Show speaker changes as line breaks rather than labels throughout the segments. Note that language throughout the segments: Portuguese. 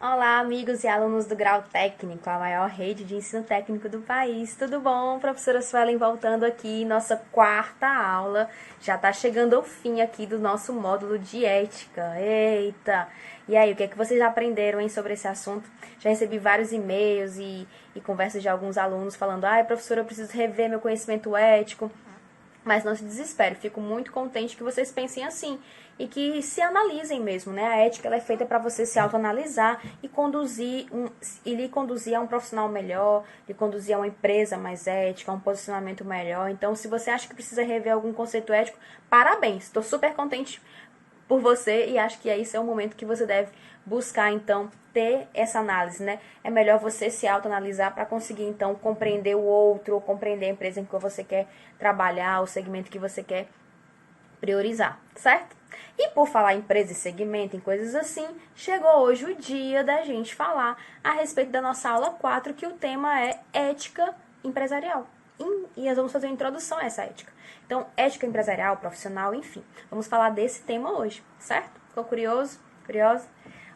Olá, amigos e alunos do Grau Técnico, a maior rede de ensino técnico do país. Tudo bom? Professora Suelen voltando aqui, nossa quarta aula. Já está chegando ao fim aqui do nosso módulo de ética. Eita! E aí, o que é que vocês já aprenderam, hein, sobre esse assunto? Já recebi vários e-mails e conversas de alguns alunos falando: ai, professora, eu preciso rever meu conhecimento ético. Mas não se desespere, fico muito contente que vocês pensem assim e que se analisem mesmo, né? A ética ela é feita para você se autoanalisar e lhe conduzir a um profissional melhor, lhe conduzir a uma empresa mais ética, a um posicionamento melhor. Então, se você acha que precisa rever algum conceito ético, parabéns, estou super contente por você e acho que esse é o momento que você deve buscar, então, ter essa análise, né? É melhor você se autoanalisar para conseguir, então, compreender o outro ou compreender a empresa em que você quer trabalhar, o segmento que você quer priorizar, certo? E por falar em empresa e segmento, em coisas assim, chegou hoje o dia da gente falar a respeito da nossa aula 4, que o tema é ética empresarial. E nós vamos fazer uma introdução a essa ética. Então, ética empresarial, profissional, enfim. Vamos falar desse tema hoje, certo? Ficou curioso? Curiosa?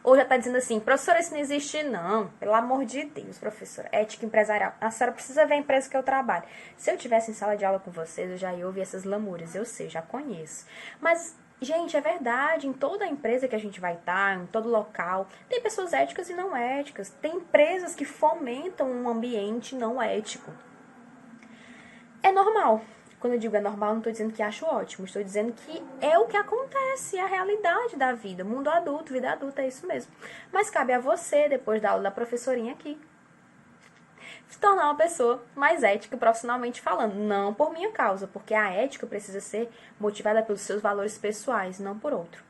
Ou já está dizendo assim, professora, isso não existe? Não, pelo amor de Deus, professora. Ética empresarial. A senhora precisa ver a empresa que eu trabalho. Se eu tivesse em sala de aula com vocês, eu já ia ouvir essas lamúrias. Eu sei, já conheço. Mas, gente, é verdade. Em toda empresa que a gente vai estar, em todo local, tem pessoas éticas e não éticas. Tem empresas que fomentam um ambiente não ético. É normal. Quando eu digo é normal, não estou dizendo que acho ótimo. Estou dizendo que é o que acontece, é a realidade da vida. Mundo adulto, vida adulta, é isso mesmo. Mas cabe a você, depois da aula da professorinha aqui, se tornar uma pessoa mais ética profissionalmente falando. Não por minha causa, porque a ética precisa ser motivada pelos seus valores pessoais, não por outro.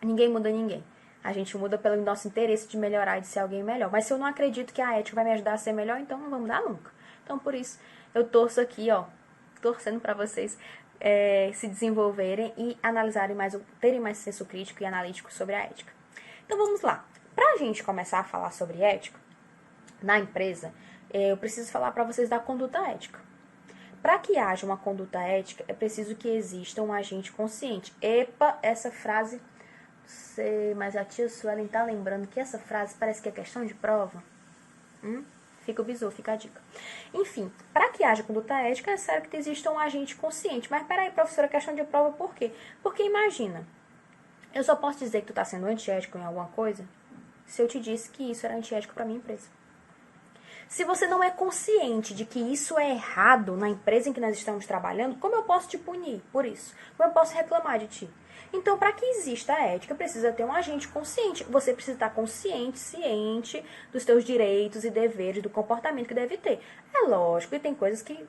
Ninguém muda ninguém. A gente muda pelo nosso interesse de melhorar e de ser alguém melhor. Mas se eu não acredito que a ética vai me ajudar a ser melhor, então não vou mudar nunca. Então, por isso, eu torço aqui, ó, torcendo para vocês se desenvolverem e analisarem mais, terem mais senso crítico e analítico sobre a ética. Então, vamos lá. Para a gente começar a falar sobre ética na empresa, eu preciso falar para vocês da conduta ética. Para que haja uma conduta ética, é preciso que exista um agente consciente. Epa, essa frase sei, mas a tia Suelen tá lembrando que essa frase parece que é questão de prova. Fica o bizu, fica a dica. Enfim, para que haja conduta ética, é sério que exista um agente consciente. Mas peraí, professora, questão de prova por quê? Porque imagina, eu só posso dizer que tu tá sendo antiético em alguma coisa se eu te disse que isso era antiético para minha empresa. Se você não é consciente de que isso é errado na empresa em que nós estamos trabalhando, como eu posso te punir por isso? Como eu posso reclamar de ti? Então, para que exista a ética, precisa ter um agente consciente. Você precisa estar consciente, ciente dos seus direitos e deveres, do comportamento que deve ter. É lógico, e tem coisas que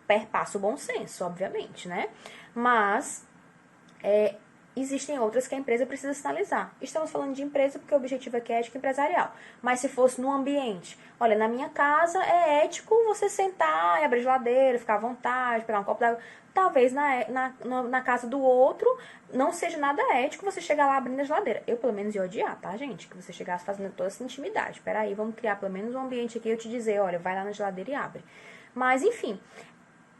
perpassam o bom senso, obviamente, né? Mas existem outras que a empresa precisa sinalizar. Estamos falando de empresa porque o objetivo aqui é ética empresarial. Mas se fosse no ambiente, olha, na minha casa é ético você sentar e abrir geladeira, ficar à vontade, pegar um copo d'água. Talvez na casa do outro não seja nada ético você chegar lá abrindo a geladeira. Eu, pelo menos, ia odiar, tá, gente? Que você chegasse fazendo toda essa intimidade. Peraí, vamos criar pelo menos um ambiente aqui e eu te dizer, olha, vai lá na geladeira e abre. Mas, enfim,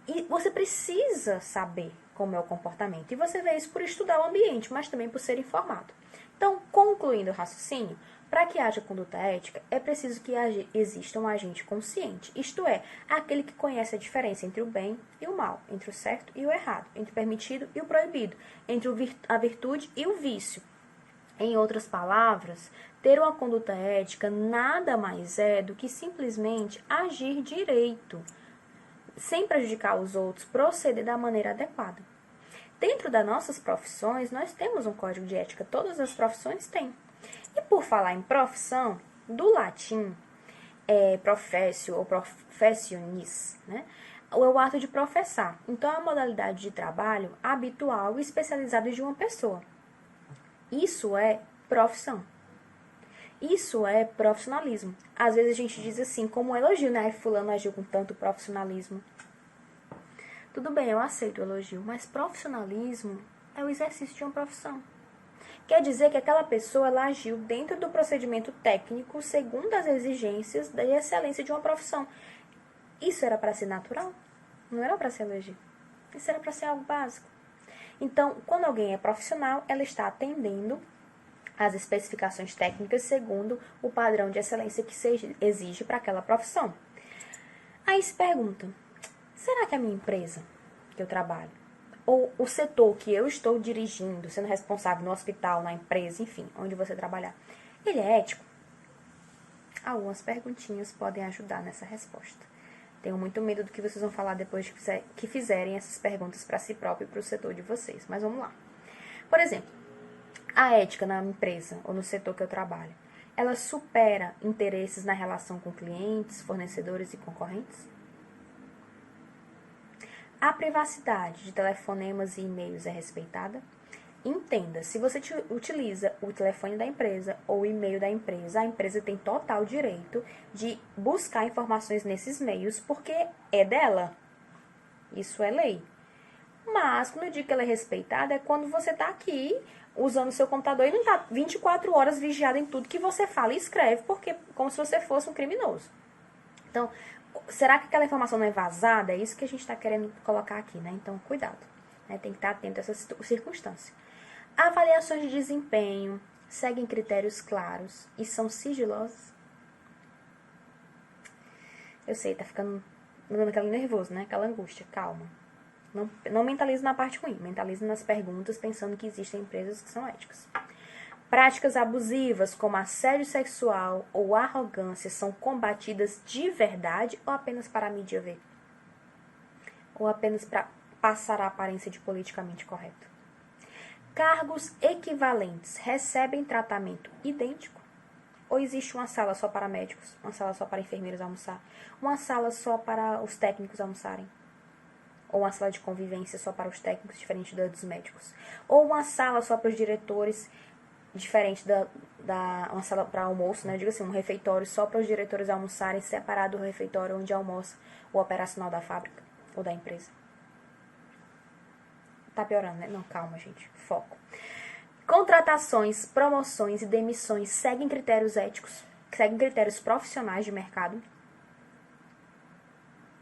e você precisa saber como é o comportamento. E você vê isso por estudar o ambiente, mas também por ser informado. Então, concluindo o raciocínio, para que haja conduta ética, é preciso que exista um agente consciente, isto é, aquele que conhece a diferença entre o bem e o mal, entre o certo e o errado, entre o permitido e o proibido, entre a virtude e o vício. Em outras palavras, ter uma conduta ética nada mais é do que simplesmente agir direito, sem prejudicar os outros, proceder da maneira adequada. Dentro das nossas profissões, nós temos um código de ética, todas as profissões têm. E por falar em profissão, do latim, professio ou professionis, né? É o ato de professar. Então, é a modalidade de trabalho habitual e especializada de uma pessoa. Isso é profissão. Isso é profissionalismo. Às vezes a gente diz assim, como um elogio, né? Fulano agiu com tanto profissionalismo. Tudo bem, eu aceito o elogio, mas profissionalismo é o exercício de uma profissão. Quer dizer que aquela pessoa ela agiu dentro do procedimento técnico segundo as exigências da excelência de uma profissão. Isso era para ser natural? Não era para ser elogio. Isso era para ser algo básico. Então, quando alguém é profissional, ela está atendendo as especificações técnicas segundo o padrão de excelência que se exige para aquela profissão. Aí se pergunta, será que a minha empresa que eu trabalho, ou o setor que eu estou dirigindo, sendo responsável no hospital, na empresa, enfim, onde você trabalhar, ele é ético? Algumas perguntinhas podem ajudar nessa resposta. Tenho muito medo do que vocês vão falar depois que fizerem essas perguntas para si próprio e para o setor de vocês. Mas vamos lá. Por exemplo, a ética na empresa ou no setor que eu trabalho, ela supera interesses na relação com clientes, fornecedores e concorrentes? A privacidade de telefonemas e e-mails é respeitada? Entenda, se você utiliza o telefone da empresa ou o e-mail da empresa, a empresa tem total direito de buscar informações nesses meios porque é dela. Isso é lei. Mas, quando eu digo que ela é respeitada, é quando você está aqui usando o seu computador e não está 24 horas vigiado em tudo que você fala e escreve, porque como se você fosse um criminoso. Então, será que aquela informação não é vazada? É isso que a gente está querendo colocar aqui, né? Então, cuidado. Né? Tem que estar atento a essa circunstância. Avaliações de desempenho seguem critérios claros e são sigilosas? Eu sei, tá ficando dando aquele nervoso, né? Aquela angústia. Calma. Não mentalize na parte ruim, mentalize nas perguntas pensando que existem empresas que são éticas. Práticas abusivas como assédio sexual ou arrogância são combatidas de verdade ou apenas para a mídia ver? Ou apenas para passar a aparência de politicamente correto? Cargos equivalentes recebem tratamento idêntico? Ou existe uma sala só para médicos, uma sala só para enfermeiros almoçar, uma sala só para os técnicos almoçarem? Ou uma sala de convivência só para os técnicos, diferente da dos médicos? Ou uma sala só para os diretores, diferente uma sala para almoço, né? Eu digo assim, um refeitório só para os diretores almoçarem, separado do refeitório onde almoça o operacional da fábrica ou da empresa. Tá piorando, né? Não, calma, gente. Foco. Contratações, promoções e demissões seguem critérios éticos, seguem critérios profissionais de mercado.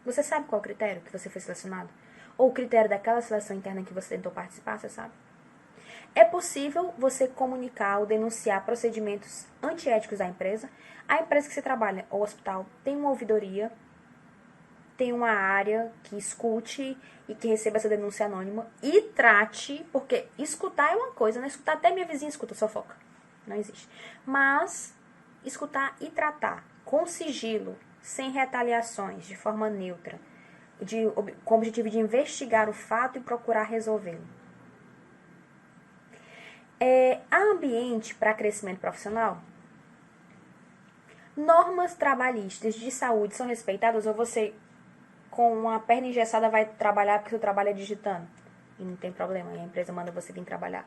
Você sabe qual é o critério que você foi selecionado? Ou o critério daquela seleção interna que você tentou participar, você sabe? É possível você comunicar ou denunciar procedimentos antiéticos da empresa? A empresa que você trabalha, ou hospital, tem uma ouvidoria, tem uma área que escute e que receba essa denúncia anônima e trate, porque escutar é uma coisa, né? Escutar até minha vizinha escuta, fofoca. Não existe. Mas escutar e tratar com sigilo, sem retaliações, de forma neutra, com o objetivo de investigar o fato e procurar resolvê-lo. Há ambiente para crescimento profissional? Normas trabalhistas de saúde são respeitadas ou você, com uma perna engessada, vai trabalhar porque seu trabalho é digitando? E não tem problema, a empresa manda você vir trabalhar.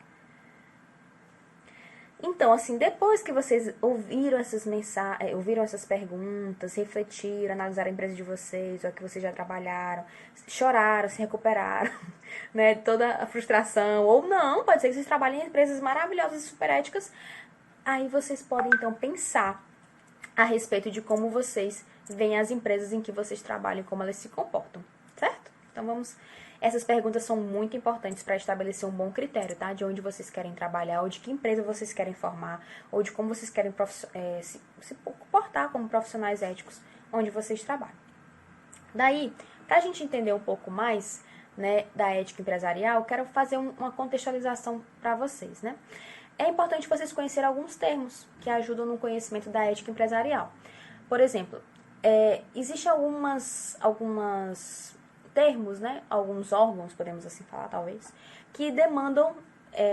Então, assim, depois que vocês ouviram essas mensagens, ouviram essas perguntas, refletiram, analisaram a empresa de vocês, ou a que vocês já trabalharam, choraram, se recuperaram, né, toda a frustração, ou não, pode ser que vocês trabalhem em empresas maravilhosas e super éticas, aí vocês podem, então, pensar a respeito de como vocês veem as empresas em que vocês trabalham, como elas se comportam, certo? Então, essas perguntas são muito importantes para estabelecer um bom critério, tá? De onde vocês querem trabalhar, ou de que empresa vocês querem formar, ou de como vocês querem se comportar como profissionais éticos onde vocês trabalham. Daí, para a gente entender um pouco mais, né, da ética empresarial, quero fazer uma contextualização para vocês, né? É importante vocês conhecerem alguns termos que ajudam no conhecimento da ética empresarial. Por exemplo, existem algumas termos, né, alguns órgãos, podemos assim falar, talvez, que demandam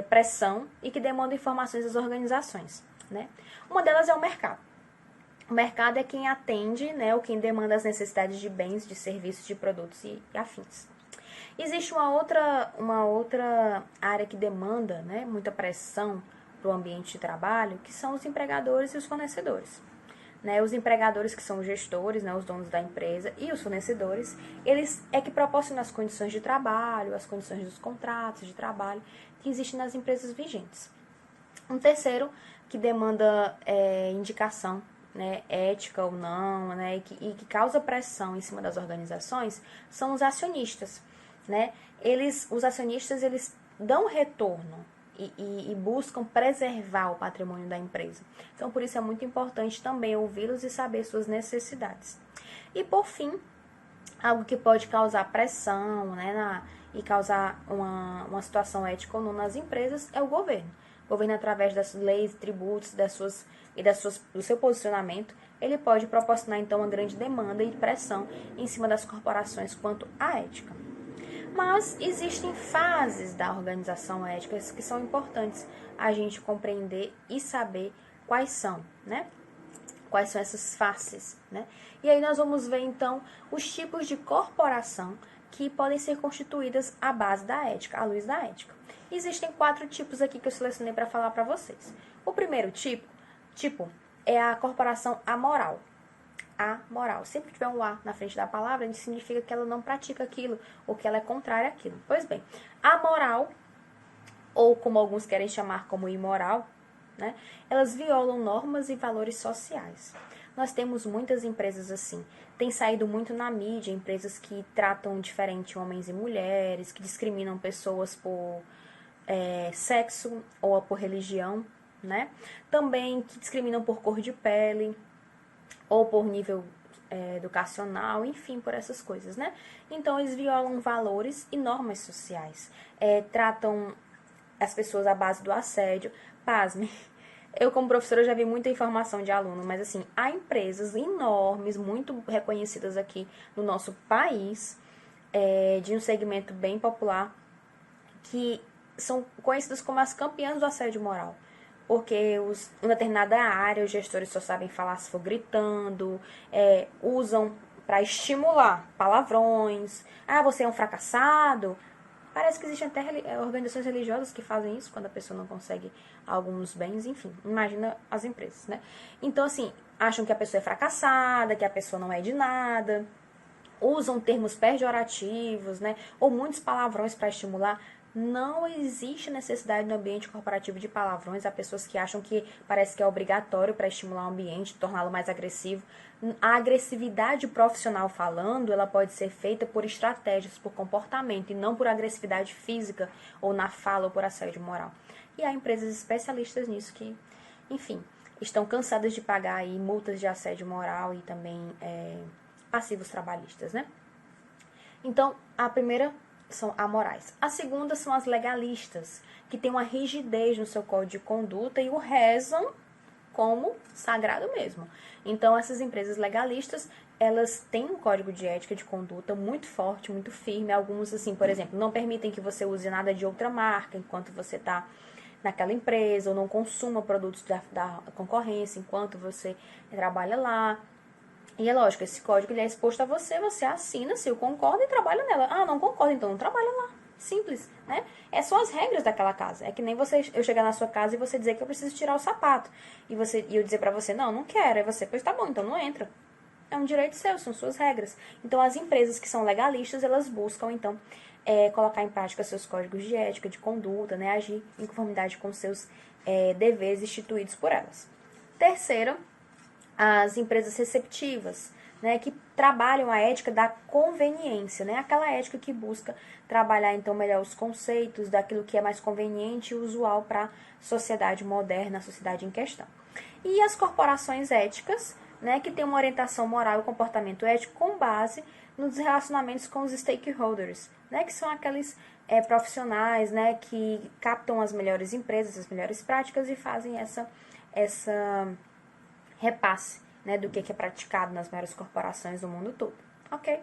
pressão e que demandam informações das organizações, né? Uma delas é o mercado. O mercado é quem atende, né, ou quem demanda as necessidades de bens, de serviços, de produtos e afins. Existe uma outra área que demanda, né, muita pressão para o ambiente de trabalho, que são os empregadores e os fornecedores. Né, os empregadores, que são os gestores, né, os donos da empresa, e os fornecedores, eles é que proporcionam as condições de trabalho, as condições dos contratos de trabalho que existem nas empresas vigentes. Um terceiro que demanda indicação, né, ética ou não, né, e que causa pressão em cima das organizações, são os acionistas. Né? Os acionistas, eles dão retorno e buscam preservar o patrimônio da empresa. Então, por isso é muito importante também ouvi-los e saber suas necessidades. E, por fim, algo que pode causar pressão, né, e causar uma situação ética ou não nas empresas é o governo. O governo, através das leis, tributos, do seu posicionamento, ele pode proporcionar, então, uma grande demanda e pressão em cima das corporações quanto à ética. Mas existem fases da organização ética que são importantes a gente compreender e saber quais são, né? Quais são essas faces, né? E aí nós vamos ver, então, os tipos de corporação que podem ser constituídas à base da ética, à luz da ética. Existem 4 tipos aqui que eu selecionei para falar para vocês. O primeiro tipo é a corporação amoral. Amoral. Sempre que tiver um A na frente da palavra, isso significa que ela não pratica aquilo, ou que ela é contrária àquilo. Pois bem, amoral, ou como alguns querem chamar como imoral, né? Elas violam normas e valores sociais. Nós temos muitas empresas assim. Tem saído muito na mídia, empresas que tratam diferente homens e mulheres, que discriminam pessoas por sexo ou por religião, né? Também que discriminam por cor de pele, ou por nível educacional, enfim, por essas coisas, né? Então, eles violam valores e normas sociais, tratam as pessoas à base do assédio. Pasmem, eu como professora já vi muita informação de aluno, mas assim, há empresas enormes, muito reconhecidas aqui no nosso país, de um segmento bem popular, que são conhecidas como as campeãs do assédio moral. Porque em determinada área os gestores só sabem falar se for gritando, usam para estimular palavrões. Ah, você é um fracassado. Parece que existem até organizações religiosas que fazem isso quando a pessoa não consegue alguns bens, enfim. Imagina as empresas, né? Então, assim, acham que a pessoa é fracassada, que a pessoa não é de nada. Usam termos pejorativos, né? Ou muitos palavrões para estimular. Não existe necessidade no ambiente corporativo de palavrões. Há pessoas que acham que parece que é obrigatório para estimular o ambiente, torná-lo mais agressivo. A agressividade profissional falando, ela pode ser feita por estratégias, por comportamento, e não por agressividade física, ou na fala, ou por assédio moral. E há empresas especialistas nisso que, enfim, estão cansadas de pagar aí multas de assédio moral e também passivos trabalhistas, né? Então, a primeira são amorais. A segunda são as legalistas, que têm uma rigidez no seu código de conduta e o rezam como sagrado mesmo. Então, essas empresas legalistas, elas têm um código de ética de conduta muito forte, muito firme. Alguns, assim, por exemplo, não permitem que você use nada de outra marca enquanto você está naquela empresa, ou não consuma produtos da concorrência enquanto você trabalha lá. E é lógico, esse código ele é exposto a você, você assina se eu concordo e trabalha nela. Ah, não concordo, então não trabalha lá. Simples, né? É só as regras daquela casa. É que nem eu chegar na sua casa e você dizer que eu preciso tirar o sapato. E eu dizer pra você, não quero. Aí você, pois tá bom, então não entra. É um direito seu, são suas regras. Então, as empresas que são legalistas, elas buscam, então, colocar em prática seus códigos de ética, de conduta, né? Agir em conformidade com seus deveres instituídos por elas. Terceiro, as empresas receptivas, né, que trabalham a ética da conveniência, né, aquela ética que busca trabalhar então melhor os conceitos daquilo que é mais conveniente e usual para a sociedade moderna, a sociedade em questão. E as corporações éticas, né, que têm uma orientação moral e comportamento ético com base nos relacionamentos com os stakeholders, né, que são aqueles profissionais, né, que captam as melhores empresas, as melhores práticas e fazem essa repasse, né, do que é praticado nas maiores corporações do mundo todo, ok?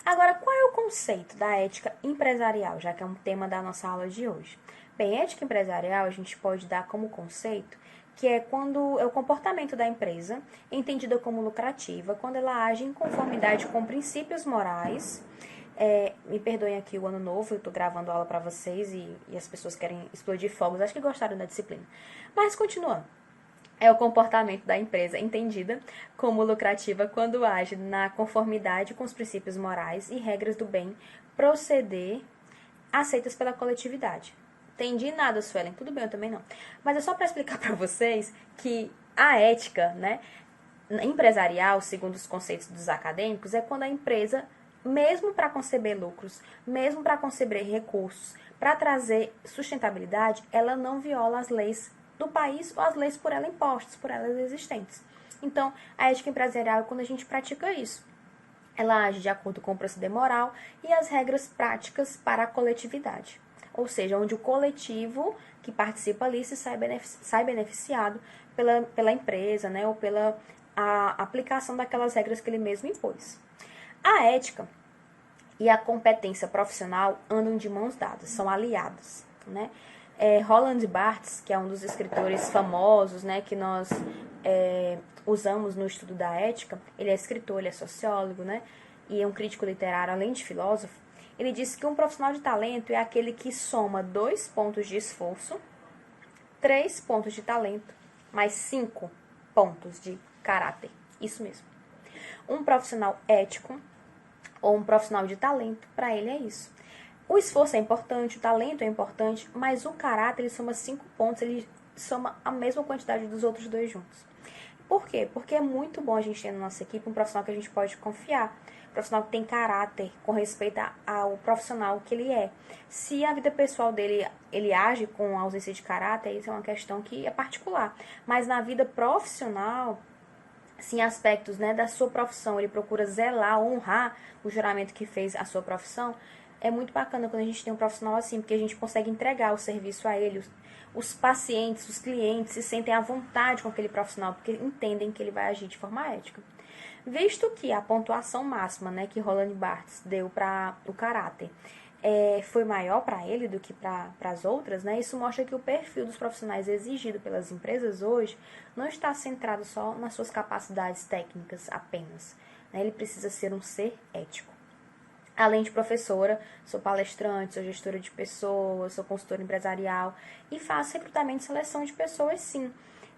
Agora, qual é o conceito da ética empresarial, já que é um tema da nossa aula de hoje? Bem, ética empresarial a gente pode dar como conceito que é quando é o comportamento da empresa, entendida como lucrativa, quando ela age em conformidade com princípios morais. Me perdoem aqui o ano novo, eu estou gravando aula para vocês e as pessoas querem explodir fogos, acho que gostaram da disciplina. Mas, continuando. É o comportamento da empresa entendida como lucrativa quando age na conformidade com os princípios morais e regras do bem proceder aceitas pela coletividade. Entendi nada, Suelen. Tudo bem, eu também não. Mas é só para explicar para vocês que a ética, né, empresarial, segundo os conceitos dos acadêmicos, é quando a empresa, mesmo para conceber lucros, mesmo para conceber recursos, para trazer sustentabilidade, ela não viola as leis do país ou as leis por ela impostas, por elas existentes. Então, a ética empresarial é quando a gente pratica isso. Ela age de acordo com o proceder moral e as regras práticas para a coletividade. Ou seja, onde o coletivo que participa ali se sai beneficiado pela empresa, né, ou pela aplicação daquelas regras que ele mesmo impôs. A ética e a competência profissional andam de mãos dadas, são aliados, né? Roland Barthes, que é um dos escritores famosos, né, que nós usamos no estudo da ética, ele é escritor, ele é sociólogo, né, e é um crítico literário, além de filósofo. Ele disse que um profissional de talento é aquele que soma 2 pontos de esforço, 3 pontos de talento, mais 5 pontos de caráter. Isso mesmo. Um profissional ético ou um profissional de talento, para ele é isso. O esforço é importante, o talento é importante, mas o caráter, ele soma 5 pontos, ele soma a mesma quantidade dos outros 2 juntos. Por quê? Porque é muito bom a gente ter na nossa equipe um profissional que a gente pode confiar, um profissional que tem caráter com respeito ao profissional que ele é. Se a vida pessoal dele, ele age com ausência de caráter, isso é uma questão que é particular. Mas na vida profissional, sim, aspectos, né, da sua profissão, ele procura zelar, honrar o juramento que fez a sua profissão. É muito bacana quando a gente tem um profissional assim, porque a gente consegue entregar o serviço a ele. Os pacientes, os clientes se sentem à vontade com aquele profissional, porque entendem que ele vai agir de forma ética. Visto que a pontuação máxima, né, que Roland Barthes deu para o caráter foi maior para ele do que para as outras, né, isso mostra que o perfil dos profissionais exigido pelas empresas hoje não está centrado só nas suas capacidades técnicas apenas, né, ele precisa ser um ser ético. Além de professora, sou palestrante, sou gestora de pessoas, sou consultora empresarial e faço recrutamento e seleção de pessoas, sim.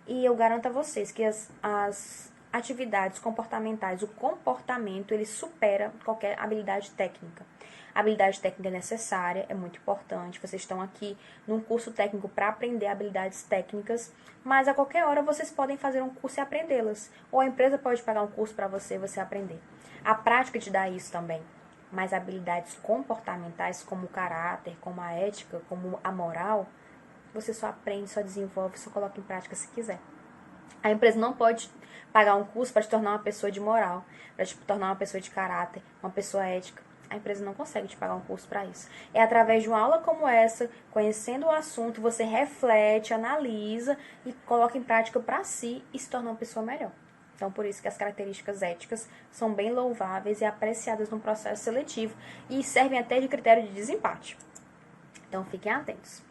E eu garanto a vocês que as atividades comportamentais, o comportamento, ele supera qualquer habilidade técnica. A habilidade técnica é necessária, é muito importante. Vocês estão aqui num curso técnico para aprender habilidades técnicas, mas a qualquer hora vocês podem fazer um curso e aprendê-las. Ou a empresa pode pagar um curso para você aprender. A prática te dá isso também. Mas habilidades comportamentais, como o caráter, como a ética, como a moral, você só aprende, só desenvolve, só coloca em prática se quiser. A empresa não pode pagar um curso para te tornar uma pessoa de moral, para te tornar uma pessoa de caráter, uma pessoa ética. A empresa não consegue te pagar um curso para isso. É através de uma aula como essa, conhecendo o assunto, você reflete, analisa e coloca em prática para si e se torna uma pessoa melhor. Então, por isso que as características éticas são bem louváveis e apreciadas no processo seletivo e servem até de critério de desempate. Então, fiquem atentos.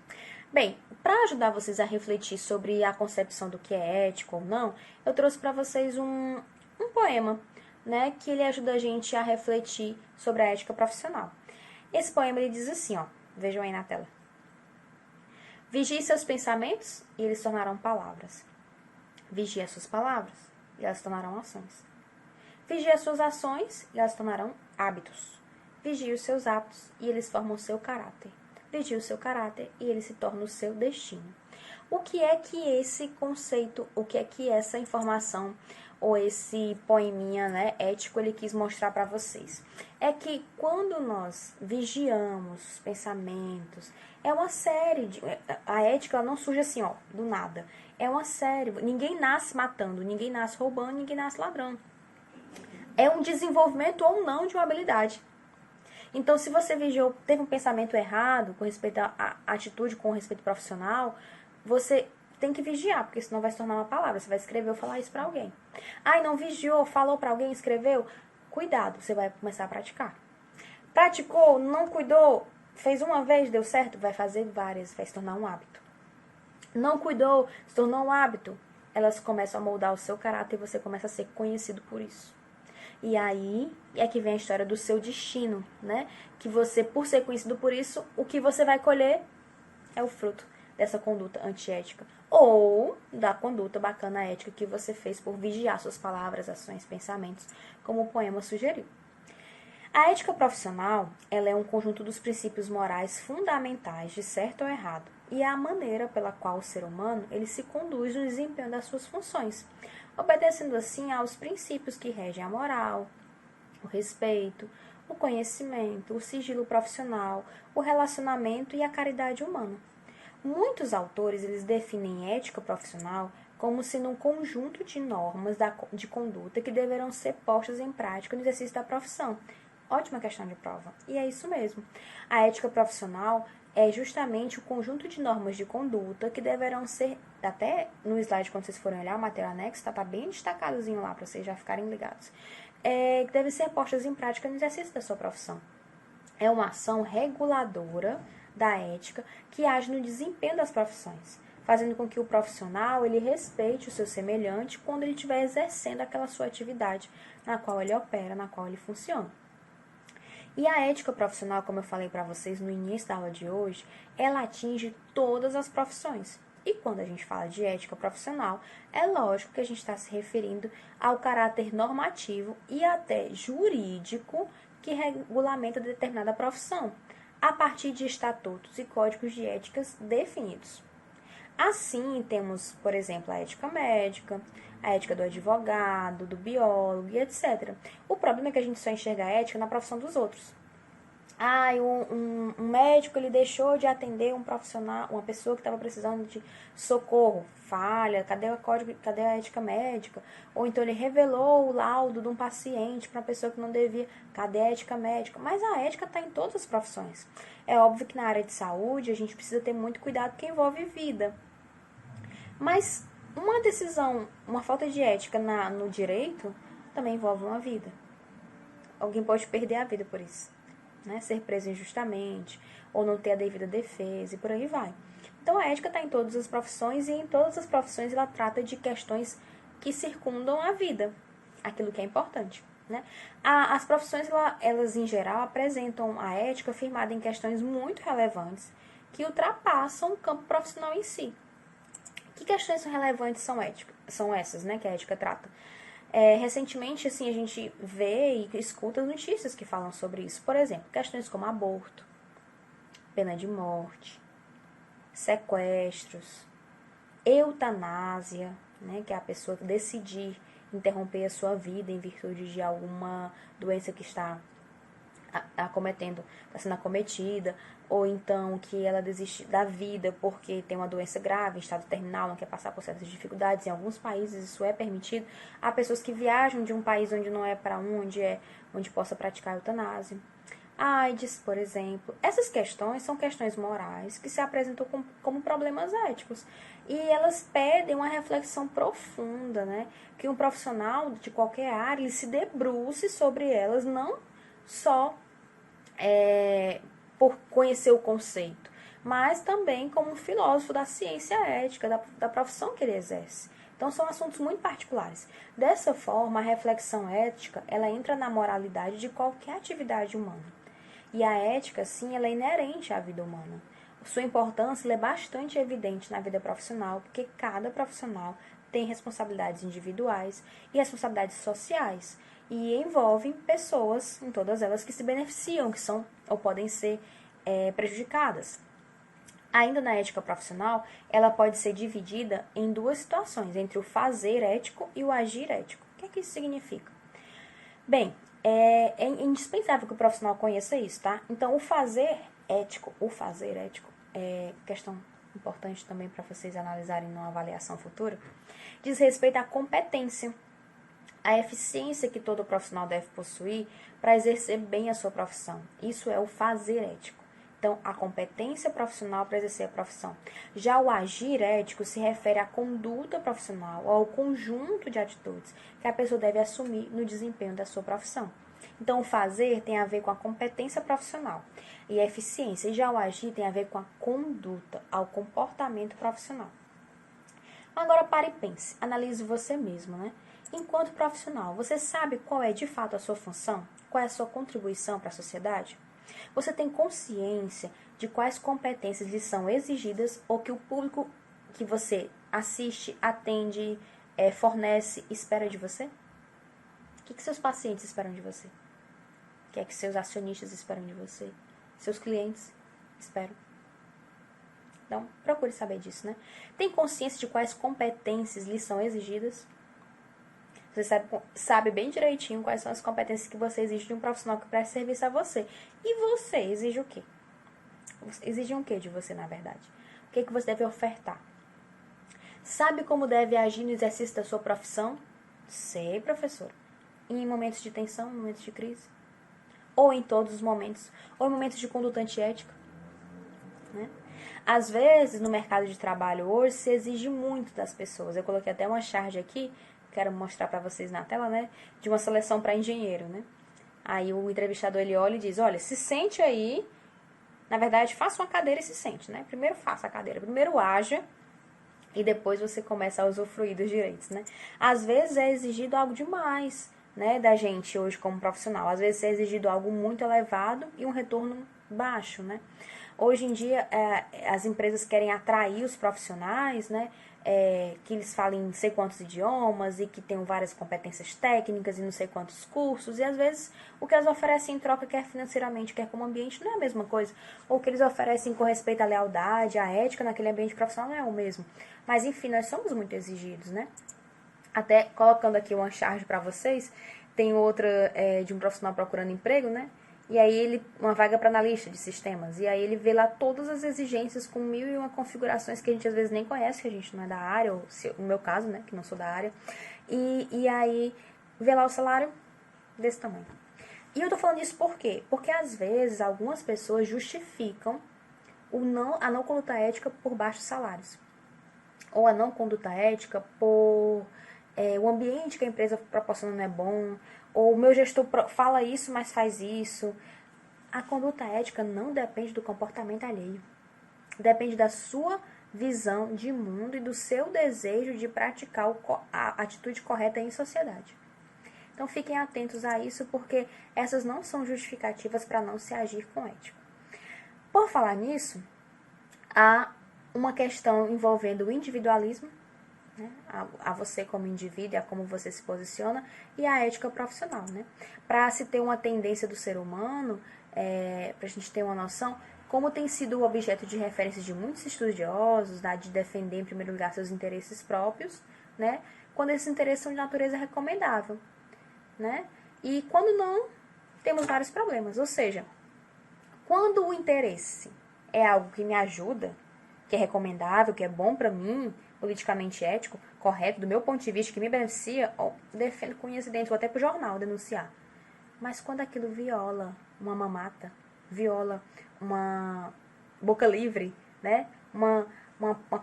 Bem, para ajudar vocês a refletir sobre a concepção do que é ético ou não, eu trouxe para vocês um poema, né, que ele ajuda a gente a refletir sobre a ética profissional. Esse poema ele diz assim, ó, vejam aí na tela. Vigie seus pensamentos e eles tornarão palavras. Vigie as suas palavras e elas tornarão ações. Vigie as suas ações e elas tornarão hábitos. Vigie os seus hábitos e eles formam o seu caráter. Vigie o seu caráter e ele se torna o seu destino. O que é que esse conceito, o que é que essa informação ou esse poeminha, né, ético, ele quis mostrar para vocês? É que quando nós vigiamos os pensamentos, é uma série de... A ética ela não surge assim, ó, do nada. É uma série. Ninguém nasce matando, ninguém nasce roubando, ninguém nasce ladrão. É um desenvolvimento ou não de uma habilidade. Então, se você vigiou, teve um pensamento errado com respeito à atitude, com respeito profissional, você tem que vigiar, porque senão vai se tornar uma palavra. Você vai escrever ou falar isso para alguém. Ai, não vigiou, falou para alguém, escreveu? Cuidado, você vai começar a praticar. Praticou, não cuidou, fez uma vez, deu certo? Vai fazer várias, vai se tornar um hábito. Não cuidou, se tornou um hábito, elas começam a moldar o seu caráter e você começa a ser conhecido por isso. E aí é que vem a história do seu destino, né? Que você, por ser conhecido por isso, o que você vai colher é o fruto dessa conduta antiética. Ou da conduta bacana ética que você fez por vigiar suas palavras, ações, pensamentos, como o poema sugeriu. A ética profissional, ela é um conjunto dos princípios morais fundamentais de certo ou errado e é a maneira pela qual o ser humano ele se conduz no desempenho das suas funções, obedecendo assim aos princípios que regem a moral, o respeito, o conhecimento, o sigilo profissional, o relacionamento e a caridade humana. Muitos autores eles definem ética profissional como sendo um conjunto de normas de conduta que deverão ser postas em prática no exercício da profissão. Ótima questão de prova. E é isso mesmo. A ética profissional é justamente o conjunto de normas de conduta que deverão ser, até no slide quando vocês forem olhar o material anexo, tá bem destacadozinho lá para vocês já ficarem ligados, que devem ser postas em prática no exercício da sua profissão. É uma ação reguladora da ética que age no desempenho das profissões, fazendo com que o profissional ele respeite o seu semelhante quando ele estiver exercendo aquela sua atividade na qual ele opera, na qual ele funciona. E a ética profissional, como eu falei para vocês no início da aula de hoje, ela atinge todas as profissões. E quando a gente fala de ética profissional, é lógico que a gente está se referindo ao caráter normativo e até jurídico que regulamenta determinada profissão, a partir de estatutos e códigos de éticas definidos. Assim, temos, por exemplo, a ética médica, a ética do advogado, do biólogo e etc. O problema é que a gente só enxerga a ética na profissão dos outros. Um médico ele deixou de atender um profissional, uma pessoa que estava precisando de socorro. Falha, cadê a ética médica? Ou então ele revelou o laudo de um paciente para uma pessoa que não devia. Cadê a ética médica? Mas a ética está em todas as profissões. É óbvio que na área de saúde a gente precisa ter muito cuidado porque envolve vida. Mas uma decisão, uma falta de ética no direito também envolve uma vida. Alguém pode perder a vida por isso. Né? Ser preso injustamente, ou não ter a devida defesa, e por aí vai. Então, a ética está em todas as profissões, e em todas as profissões ela trata de questões que circundam a vida, aquilo que é importante. Né? As profissões, elas em geral, apresentam a ética firmada em questões muito relevantes, que ultrapassam o campo profissional em si. Que questões relevantes são essas, né, que a ética trata? Recentemente, assim, a gente vê e escuta notícias que falam sobre isso. Por exemplo, questões como aborto, pena de morte, sequestros, eutanásia, né, que é a pessoa decidir interromper a sua vida em virtude de alguma doença que está sendo acometida, ou então que ela desiste da vida porque tem uma doença grave, em estado terminal, não quer passar por certas dificuldades. Em alguns países isso é permitido. Há pessoas que viajam de um país onde não é para onde possa praticar eutanásia. A AIDS, por exemplo. Essas questões são questões morais que se apresentam como problemas éticos. E elas pedem uma reflexão profunda, né? Que um profissional de qualquer área ele se debruce sobre elas, não só por conhecer o conceito, mas também como um filósofo da ciência ética, da profissão que ele exerce. Então, são assuntos muito particulares. Dessa forma, a reflexão ética, ela entra na moralidade de qualquer atividade humana. E a ética, sim, ela é inerente à vida humana. Sua importância é bastante evidente na vida profissional, porque cada profissional tem responsabilidades individuais e responsabilidades sociais. E envolvem pessoas, em todas elas, que se beneficiam, que são ou podem ser prejudicadas. Ainda na ética profissional, ela pode ser dividida em duas situações, entre o fazer ético e o agir ético. O que é que isso significa? Bem, é indispensável que o profissional conheça isso, tá? Então, o fazer ético é questão importante também para vocês analisarem numa avaliação futura, diz respeito à competência, a eficiência que todo profissional deve possuir para exercer bem a sua profissão. Isso é o fazer ético. Então, a competência profissional para exercer a profissão. Já o agir ético se refere à conduta profissional, ao conjunto de atitudes que a pessoa deve assumir no desempenho da sua profissão. Então, o fazer tem a ver com a competência profissional e a eficiência. E já o agir tem a ver com a conduta, ao comportamento profissional. Agora, pare e pense. Analise você mesmo, né? Enquanto profissional, você sabe qual é de fato a sua função? Qual é a sua contribuição para a sociedade? Você tem consciência de quais competências lhe são exigidas ou que o público que você assiste, atende, fornece, espera de você? O que seus pacientes esperam de você? O que é que seus acionistas esperam de você? Seus clientes esperam? Então, procure saber disso, né? Tem consciência de quais competências lhe são exigidas? Você sabe bem direitinho quais são as competências que você exige de um profissional que presta serviço a você. E você exige o quê? Exige o quê de você, na verdade? O que você deve ofertar? Sabe como deve agir no exercício da sua profissão? Sei, professor. Em momentos de tensão, em momentos de crise? Ou em todos os momentos? Ou em momentos de conduta antiética? Né? Às vezes, no mercado de trabalho hoje, se exige muito das pessoas. Eu coloquei até uma charge aqui, quero mostrar para vocês na tela, né? De uma seleção para engenheiro, né? Aí o entrevistador, ele olha e diz, olha, se sente aí, na verdade, faça uma cadeira e se sente, né? Primeiro faça a cadeira, primeiro haja, e depois você começa a usufruir dos direitos, né? Às vezes é exigido algo demais, né, da gente hoje como profissional. Às vezes é exigido algo muito elevado e um retorno baixo, né? Hoje em dia, as empresas querem atrair os profissionais, né, que eles falem não sei quantos idiomas e que tenham várias competências técnicas e não sei quantos cursos. E às vezes o que elas oferecem em troca, quer financeiramente, quer como ambiente, não é a mesma coisa. Ou o que eles oferecem com respeito à lealdade, à ética naquele ambiente profissional não é o mesmo. Mas enfim, nós somos muito exigidos, né? Até colocando aqui uma charge para vocês, tem outra de um profissional procurando emprego, né? E aí uma vaga para analista de sistemas. E aí ele vê lá todas as exigências com 1001 configurações que a gente às vezes nem conhece, que a gente não é da área, ou no meu caso, né, que não sou da área. E aí vê lá o salário desse tamanho. E eu tô falando isso por quê? Porque às vezes algumas pessoas justificam a não conduta ética por baixos salários. Ou a não conduta ética por o ambiente que a empresa proporciona não é bom, ou o meu gestor fala isso, mas faz isso. A conduta ética não depende do comportamento alheio. Depende da sua visão de mundo e do seu desejo de praticar a atitude correta em sociedade. Então fiquem atentos a isso, porque essas não são justificativas para não se agir com ética. Por falar nisso, há uma questão envolvendo o individualismo, né, a você como indivíduo, a como você se posiciona, e a ética profissional. Né? Para se ter uma tendência do ser humano, para a gente ter uma noção, como tem sido o objeto de referência de muitos estudiosos, de defender em primeiro lugar seus interesses próprios, né, quando esses interesses são de natureza recomendável. Né? E quando não, temos vários problemas. Ou seja, quando o interesse é algo que me ajuda, que é recomendável, que é bom para mim, politicamente ético, correto, do meu ponto de vista, que me beneficia, defendo com unhas e dentes, ou até pro jornal denunciar. Mas quando aquilo viola uma mamata, viola uma boca livre, né? Uma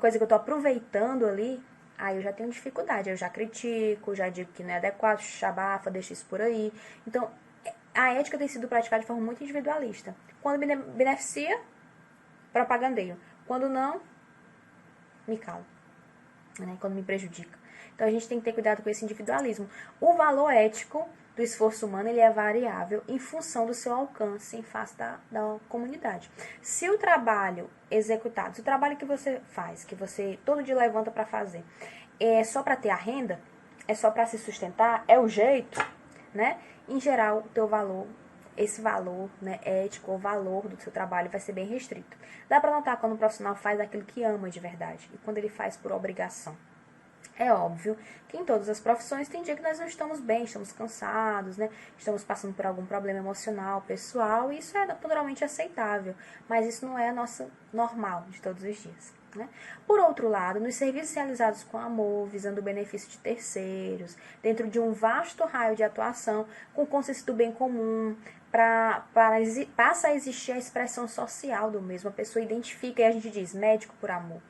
coisa que eu tô aproveitando ali, aí eu já tenho dificuldade, eu já critico, já digo que não é adequado, chabafa, deixa isso por aí. Então, a ética tem sido praticada de forma muito individualista. Quando me beneficia, propagandeio. Quando não, me calo. Né? Quando me prejudica. Então a gente tem que ter cuidado com esse individualismo. O valor ético do esforço humano ele é variável em função do seu alcance em face da comunidade. Se o trabalho executado, se o trabalho que você faz, que você todo dia levanta para fazer, é só para ter a renda, é só para se sustentar, é o jeito, né? Em geral, o teu valor, esse valor, né, ético, o valor do seu trabalho vai ser bem restrito. Dá para notar quando o profissional faz aquilo que ama de verdade e quando ele faz por obrigação. É óbvio que em todas as profissões tem dia que nós não estamos bem, estamos cansados, né? Estamos passando por algum problema emocional, pessoal, e isso é naturalmente aceitável, mas isso não é a nossa normal de todos os dias. Né? Por outro lado, nos serviços realizados com amor, visando o benefício de terceiros, dentro de um vasto raio de atuação, com consciência do bem comum, passa a existir a expressão social do mesmo. A pessoa identifica e a gente diz médico por amor,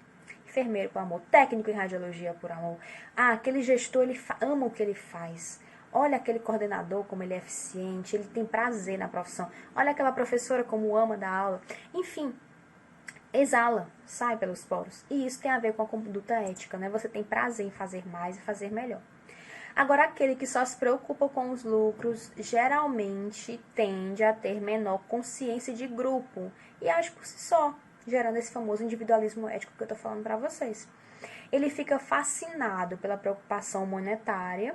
enfermeiro por amor, técnico em radiologia por amor. Aquele gestor, ele ama o que ele faz. Olha aquele coordenador como ele é eficiente, ele tem prazer na profissão. Olha aquela professora como ama dar aula. Enfim, exala, sai pelos poros. E isso tem a ver com a conduta ética, né? Você tem prazer em fazer mais e fazer melhor. Agora, aquele que só se preocupa com os lucros, geralmente tende a ter menor consciência de grupo e age por si só, gerando esse famoso individualismo ético que eu tô falando para vocês. Ele fica fascinado pela preocupação monetária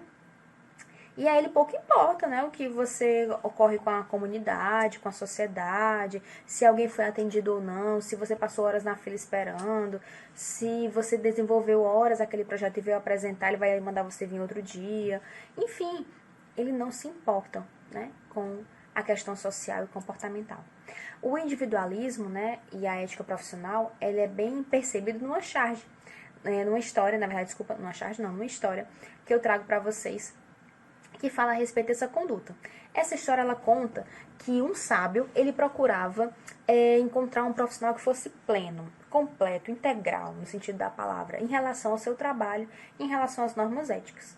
E a ele pouco importa, né, o que você ocorre com a comunidade, com a sociedade, se alguém foi atendido ou não, se você passou horas na fila esperando, se você desenvolveu horas aquele projeto e veio apresentar, ele vai mandar você vir outro dia. Enfim, ele não se importa, né, com a questão social e comportamental. O individualismo, né, e a ética profissional, ele é bem percebido numa charge, numa história, na verdade, desculpa, numa história que eu trago para vocês, que fala a respeito dessa conduta. Essa história, ela conta que um sábio, ele procurava encontrar um profissional que fosse pleno, completo, integral, no sentido da palavra, em relação ao seu trabalho, em relação às normas éticas.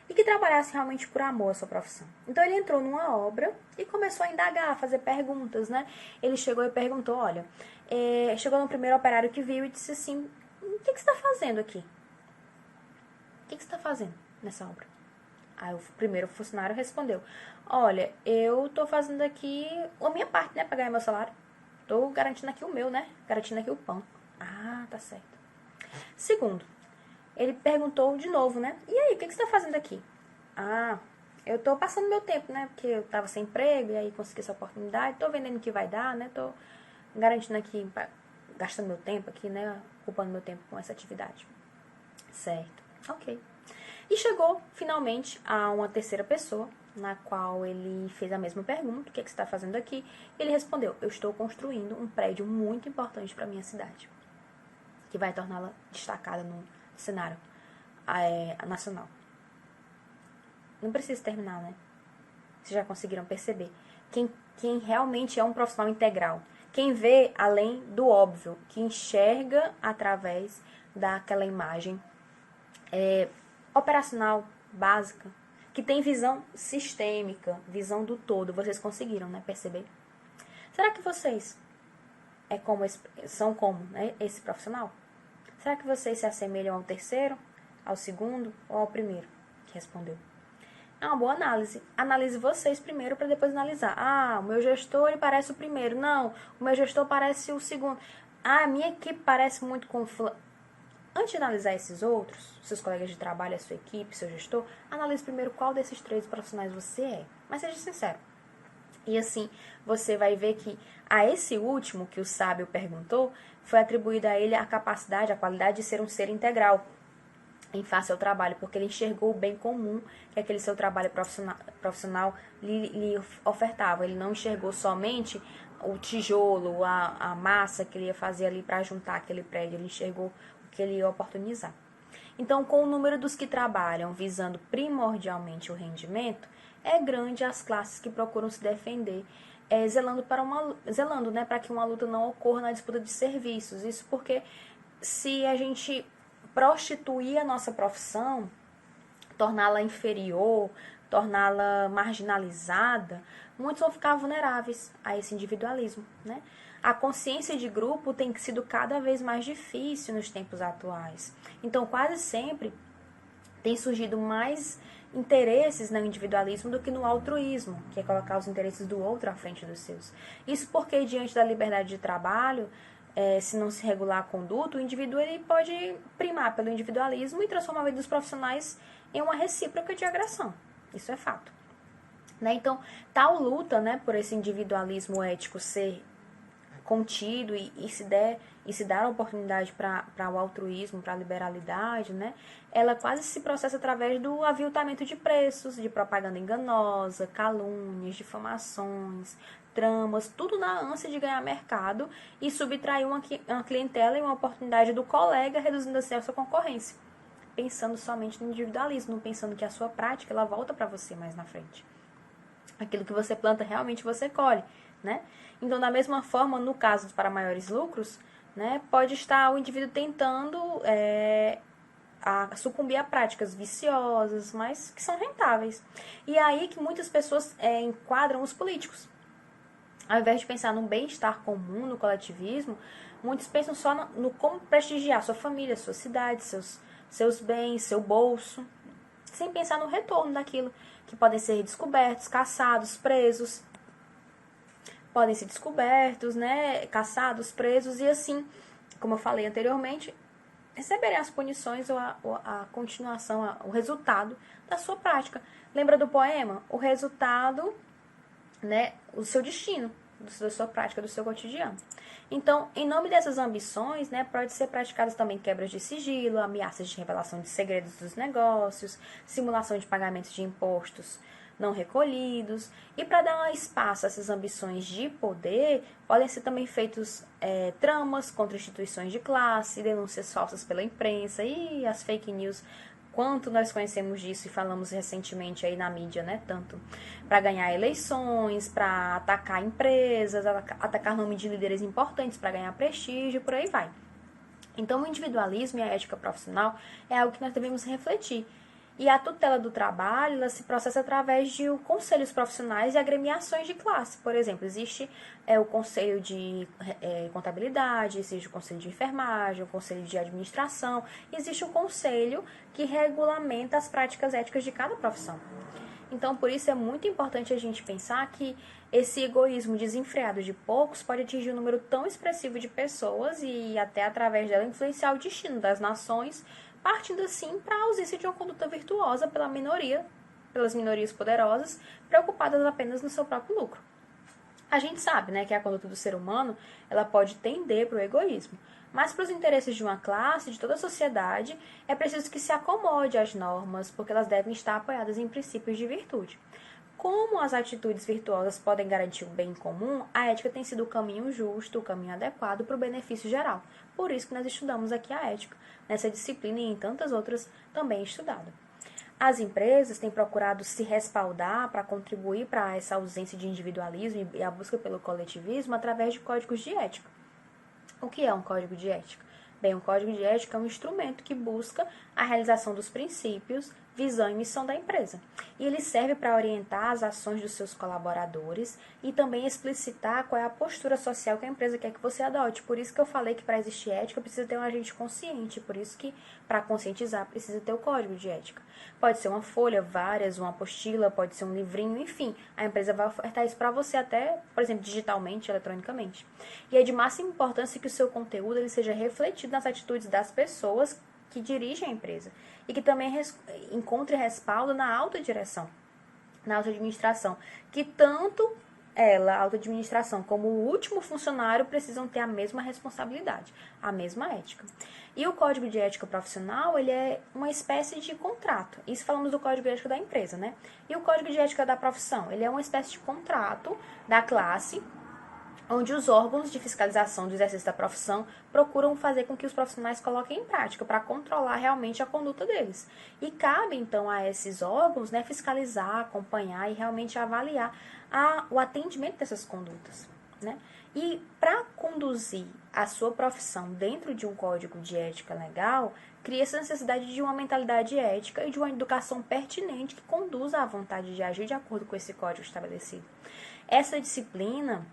E que trabalhasse realmente por amor à sua profissão. Então, ele entrou numa obra e começou a indagar, a fazer perguntas, né? Ele chegou e perguntou, olha, chegou no primeiro operário que viu e disse assim, o que você está fazendo aqui? O que você está fazendo nessa obra? Aí o primeiro funcionário respondeu, olha, eu tô fazendo aqui a minha parte, né, pra ganhar meu salário. Tô garantindo aqui o meu, né, garantindo aqui o pão. Ah, tá certo. Segundo, ele perguntou de novo, né, e aí, o que você tá fazendo aqui? Ah, eu tô passando meu tempo, né, porque eu tava sem emprego e aí consegui essa oportunidade, tô vendendo o que vai dar, né, tô garantindo aqui, gastando meu tempo aqui, né, ocupando meu tempo com essa atividade. Certo, ok. E chegou, finalmente, a uma terceira pessoa, na qual ele fez a mesma pergunta, o que você está fazendo aqui? E ele respondeu, eu estou construindo um prédio muito importante para a minha cidade, que vai torná-la destacada no cenário nacional. Não precisa terminar, né? Vocês já conseguiram perceber. Quem realmente é um profissional integral, quem vê além do óbvio, que enxerga através daquela imagem operacional básica, que tem visão sistêmica, visão do todo. Vocês conseguiram, né, perceber? Será que vocês são como, né, esse profissional? Será que vocês se assemelham ao terceiro, ao segundo ou ao primeiro que respondeu? É uma boa análise. Analise vocês primeiro para depois analisar. Ah, o meu gestor ele parece o primeiro. Não, o meu gestor parece o segundo. Ah, a minha equipe parece muito com Antes de analisar esses outros, seus colegas de trabalho, a sua equipe, seu gestor, analise primeiro qual desses três profissionais você é. Mas seja sincero. E assim, você vai ver que a esse último que o sábio perguntou, foi atribuída a ele a capacidade, a qualidade de ser um ser integral em face ao trabalho, porque ele enxergou o bem comum que aquele seu trabalho profissional lhe ofertava. Ele não enxergou somente o tijolo, a massa que ele ia fazer ali para juntar aquele prédio, ele enxergou que ele ia oportunizar. Então, com o número dos que trabalham visando primordialmente o rendimento, é grande as classes que procuram se defender, zelando, né, para que uma luta não ocorra na disputa de serviços. Isso porque se a gente prostituir a nossa profissão, torná-la inferior, torná-la marginalizada, muitos vão ficar vulneráveis a esse individualismo, né? A consciência de grupo tem sido cada vez mais difícil nos tempos atuais. Então, quase sempre tem surgido mais interesses no individualismo do que no altruísmo, que é colocar os interesses do outro à frente dos seus. Isso porque, diante da liberdade de trabalho, se não se regular a conduta, o indivíduo ele pode primar pelo individualismo e transformar a vida dos profissionais em uma recíproca de agressão. Isso é fato. Né? Então, tal luta, né, por esse individualismo ético ser contido e se dar a oportunidade para o altruísmo, para a liberalidade, né? Ela quase se processa através do aviltamento de preços, de propaganda enganosa, calúnias, difamações, tramas, tudo na ânsia de ganhar mercado e subtrair uma clientela e uma oportunidade do colega, reduzindo assim a sua concorrência, pensando somente no individualismo, não pensando que a sua prática ela volta para você mais na frente. Aquilo que você planta realmente você colhe, né? Então, da mesma forma, no caso para maiores lucros, né, pode estar o indivíduo tentando sucumbir a práticas viciosas, mas que são rentáveis. E é aí que muitas pessoas enquadram os políticos. Ao invés de pensar no bem-estar comum, no coletivismo, muitos pensam só no como prestigiar sua família, sua cidade, seus bens, seu bolso, sem pensar no retorno daquilo, que podem ser descobertos, caçados, presos. Podem ser descobertos, né, caçados, presos, e assim, como eu falei anteriormente, receberem as punições ou a continuação, o resultado da sua prática. Lembra do poema? O resultado, né, o seu destino, da sua prática, do seu cotidiano. Então, em nome dessas ambições, né, pode ser praticadas também quebras de sigilo, ameaças de revelação de segredos dos negócios, simulação de pagamentos de impostos não recolhidos. E para dar espaço a essas ambições de poder, podem ser também feitos tramas contra instituições de classe, denúncias falsas pela imprensa e as fake news. Quanto nós conhecemos disso e falamos recentemente aí na mídia, né? Tanto para ganhar eleições, para atacar empresas, atacar nome de líderes importantes para ganhar prestígio, por aí vai. Então, o individualismo e a ética profissional é algo que nós devemos refletir. E a tutela do trabalho, ela se processa através de conselhos profissionais e agremiações de classe. Por exemplo, existe o conselho de contabilidade, existe o conselho de enfermagem, o conselho de administração, existe o conselho que regulamenta as práticas éticas de cada profissão. Então, por isso é muito importante a gente pensar que esse egoísmo desenfreado de poucos pode atingir um número tão expressivo de pessoas e até através dela influenciar o destino das nações, partindo assim para a ausência de uma conduta virtuosa pelas minorias poderosas, preocupadas apenas no seu próprio lucro. A gente sabe, né, que a conduta do ser humano ela pode tender para o egoísmo, mas para os interesses de uma classe, de toda a sociedade, é preciso que se acomode às normas, porque elas devem estar apoiadas em princípios de virtude. Como as atitudes virtuosas podem garantir o bem comum, a ética tem sido o caminho justo, o caminho adequado para o benefício geral. Por isso que nós estudamos aqui a ética, nessa disciplina e em tantas outras também estudada. As empresas têm procurado se respaldar para contribuir para essa ausência de individualismo e a busca pelo coletivismo através de códigos de ética. O que é um código de ética? Bem, um código de ética é um instrumento que busca a realização dos princípios, visão e missão da empresa. E ele serve para orientar as ações dos seus colaboradores e também explicitar qual é a postura social que a empresa quer que você adote. Por isso que eu falei que para existir ética precisa ter um agente consciente. Por isso que para conscientizar precisa ter o código de ética. Pode ser uma folha, várias, uma apostila, pode ser um livrinho, enfim. A empresa vai ofertar isso para você até, por exemplo, digitalmente, eletronicamente. E é de máxima importância que o seu conteúdo ele seja refletido nas atitudes das pessoas que dirigem a empresa e que também encontre respaldo na alta direção, na alta administração, que tanto ela, a alta administração, como o último funcionário precisam ter a mesma responsabilidade, a mesma ética. E o código de ética profissional, ele é uma espécie de contrato. Isso falamos do código de ética da empresa, né? E o código de ética da profissão, ele é uma espécie de contrato da classe, onde os órgãos de fiscalização do exercício da profissão procuram fazer com que os profissionais coloquem em prática para controlar realmente a conduta deles. E cabe, então, a esses órgãos, né, fiscalizar, acompanhar e realmente avaliar o atendimento dessas condutas, né? E para conduzir a sua profissão dentro de um código de ética legal, cria-se a necessidade de uma mentalidade ética e de uma educação pertinente que conduza à vontade de agir de acordo com esse código estabelecido. Essa disciplina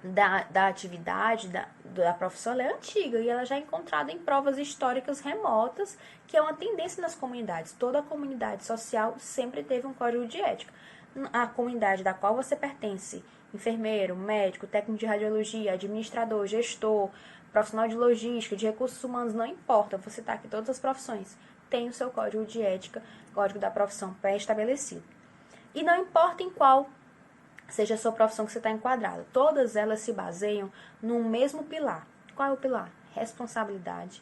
da atividade, da profissão, ela é antiga e ela já é encontrada em provas históricas remotas, que é uma tendência nas comunidades. Toda a comunidade social sempre teve um código de ética. A comunidade da qual você pertence, enfermeiro, médico, técnico de radiologia, administrador, gestor, profissional de logística, de recursos humanos, não importa, você está aqui, todas as profissões têm o seu código de ética, código da profissão pré-estabelecido. E não importa em qual seja a sua profissão que você está enquadrado. Todas elas se baseiam num mesmo pilar. Qual é o pilar? Responsabilidade,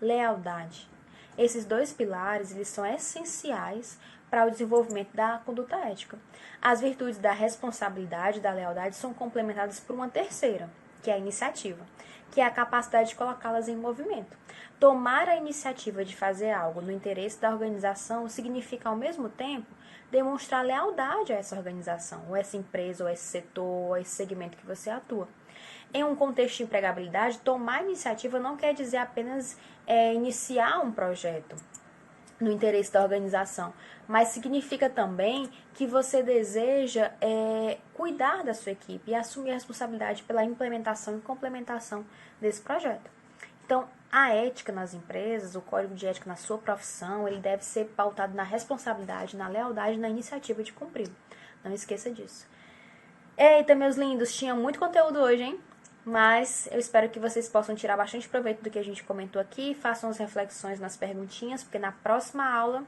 lealdade. Esses dois pilares, eles são essenciais para o desenvolvimento da conduta ética. As virtudes da responsabilidade e da lealdade são complementadas por uma terceira, que é a iniciativa, que é a capacidade de colocá-las em movimento. Tomar a iniciativa de fazer algo no interesse da organização significa, ao mesmo tempo, demonstrar lealdade a essa organização, ou essa empresa, ou esse setor, ou esse segmento que você atua. Em um contexto de empregabilidade, tomar iniciativa não quer dizer apenas iniciar um projeto no interesse da organização, mas significa também que você deseja cuidar da sua equipe e assumir a responsabilidade pela implementação e complementação desse projeto. Então, a ética nas empresas, o código de ética na sua profissão, ele deve ser pautado na responsabilidade, na lealdade, na iniciativa de cumprir. Não esqueça disso. Eita, meus lindos, tinha muito conteúdo hoje, hein? Mas eu espero que vocês possam tirar bastante proveito do que a gente comentou aqui, façam as reflexões nas perguntinhas, porque na próxima aula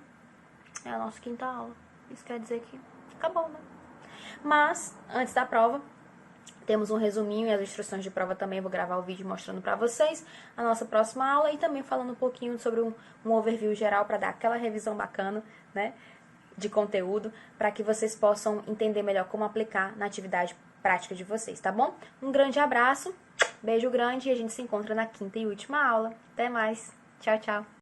é a nossa quinta aula. Isso quer dizer que acabou, né? Mas, antes da prova, temos um resuminho e as instruções de prova também. Vou gravar o vídeo mostrando pra vocês a nossa próxima aula e também falando um pouquinho sobre um overview geral para dar aquela revisão bacana, né, de conteúdo, para que vocês possam entender melhor como aplicar na atividade prática de vocês, tá bom? Um grande abraço, beijo grande e a gente se encontra na quinta e última aula. Até mais. Tchau, tchau.